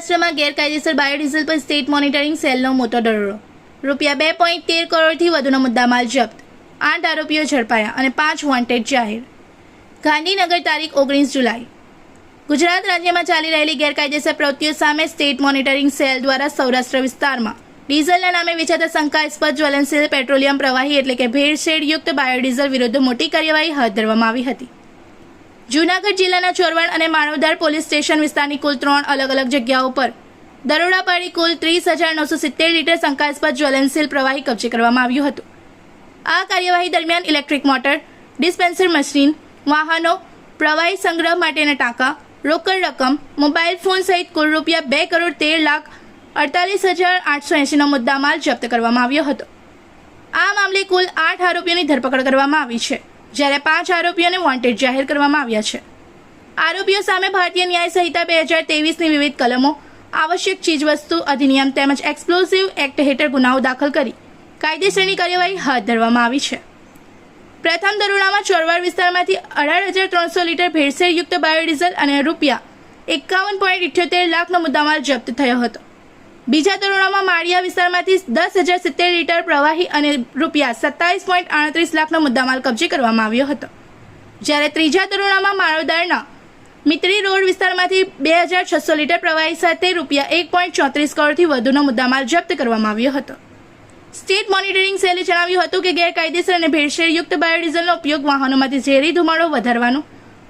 સૌરાષ્ટ્રમાં ગેરકાયદેસર બાયોડીઝલ પર સ્ટેટ મોનિટરિંગ સેલનો મોટો દરોડો. ₹2.13 કરોડથી વધુનો મુદ્દામાલ જપ્ત. 8 આરોપીઓ ઝડપાયા અને 5 વોન્ટેડ જાહેર. ગાંધીનગર તારીખ 19 જુલાઈ. ગુજરાત રાજ્યમાં ચાલી રહેલી ગેરકાયદેસર પ્રવૃત્તિઓ સામે સ્ટેટ મોનિટરિંગ સેલ દ્વારા સૌરાષ્ટ્ર વિસ્તારમાં ડીઝલના નામે વેચાતા શંકાસ્પદ જ્વલનશીલ પેટ્રોલિયમ પ્રવાહી એટલે કે ભેળસેળયુક્ત બાયોડીઝલ વિરુદ્ધ મોટી કાર્યવાહી હાથ ધરવામાં આવી હતી. જૂનાગઢ જિલ્લાના ચોરવાડ અને માનવદાર પોલીસ સ્ટેશન વિસ્તારની કુલ 3 અલગ અલગ જગ્યાઓ પર દરોડા પાડી કુલ 30,970 લીટર શંકાસ્પદ જ્વલનશીલ પ્રવાહી કબજે કરવામાં આવ્યું હતું. આ કાર્યવાહી દરમિયાન ઇલેક્ટ્રિક મોટર, ડિસ્પેન્સર મશીન, વાહનો, પ્રવાહી સંગ્રહ માટેના ટાંકા, રોકડ રકમ, મોબાઈલ ફોન સહિત કુલ ₹2,13,48,880નો મુદ્દામાલ જપ્ત કરવામાં આવ્યો હતો. આ મામલે કુલ 8 આરોપીઓની ધરપકડ કરવામાં આવી છે, જ્યારે 5 આરોપીઓને વોન્ટેડ જાહેર કરવામાં આવ્યા છે. આરોપીઓ સામે ભારતીય ન્યાય સંહિતા 2023ની વિવિધ કલમો, આવશ્યક ચીજવસ્તુ અધિનિયમ તેમજ એક્સપ્લોઝિવ એક્ટ હેઠળ ગુનાઓ દાખલ કરી કાયદેસરની કાર્યવાહી હાથ ધરવામાં આવી છે. પ્રથમ દરોડામાં ચોરવાડ વિસ્તારમાંથી 18,300 લીટર ભેળસેળયુક્ત બાયોડીઝલ અને ₹51.78 લાખનો મુદ્દામાલ જપ્ત થયો હતો. બીજા દરોડામાં માળિયા વિસ્તારમાંથી 10,070 લીટર પ્રવાહી અને ₹27.38 લાખનો મુદ્દામાલ કબજે કરવામાં આવ્યો હતો. જ્યારે ત્રીજા દરોડામાં માળવદારના મિત્રી રોડ વિસ્તારમાંથી 2,600 લીટર પ્રવાહી સાથે ₹1.34 કરોડથી વધુનો મુદ્દામાલ જપ્ત કરવામાં આવ્યો હતો. સ્ટેટ મોનિટરિંગ સેલે જણાવ્યું હતું કે ગેરકાયદેસર અને ભેળસેળયુક્ત બાયોડીઝલનો ઉપયોગ વાહનોમાંથી ઝેરી ધુમાડો વધારવાનો,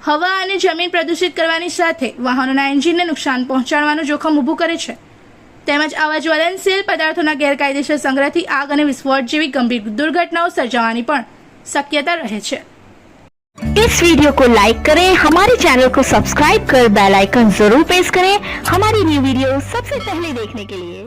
હવા અને જમીન પ્રદૂષિત કરવાની સાથે વાહનોના એન્જિનને નુકસાન પહોંચાડવાનું જોખમ ઊભું કરે છે. તેમજ આવા જ્વલનશીલ પદાર્થોના ગેરકાયદેસર સંગ્રહથી આગ અને વિસ્ફોટ જેવી ગંભીર દુર્ઘટનાઓ સર્જાવાની પણ શક્યતા રહે છે. इस वीडियो को लाइक करें, हमारे चैनल को सब्सक्राइब कर बेल आइकन जरूर प्रेस करें हमारी न्यू वीडियो सबसे पहले देखने के लिए.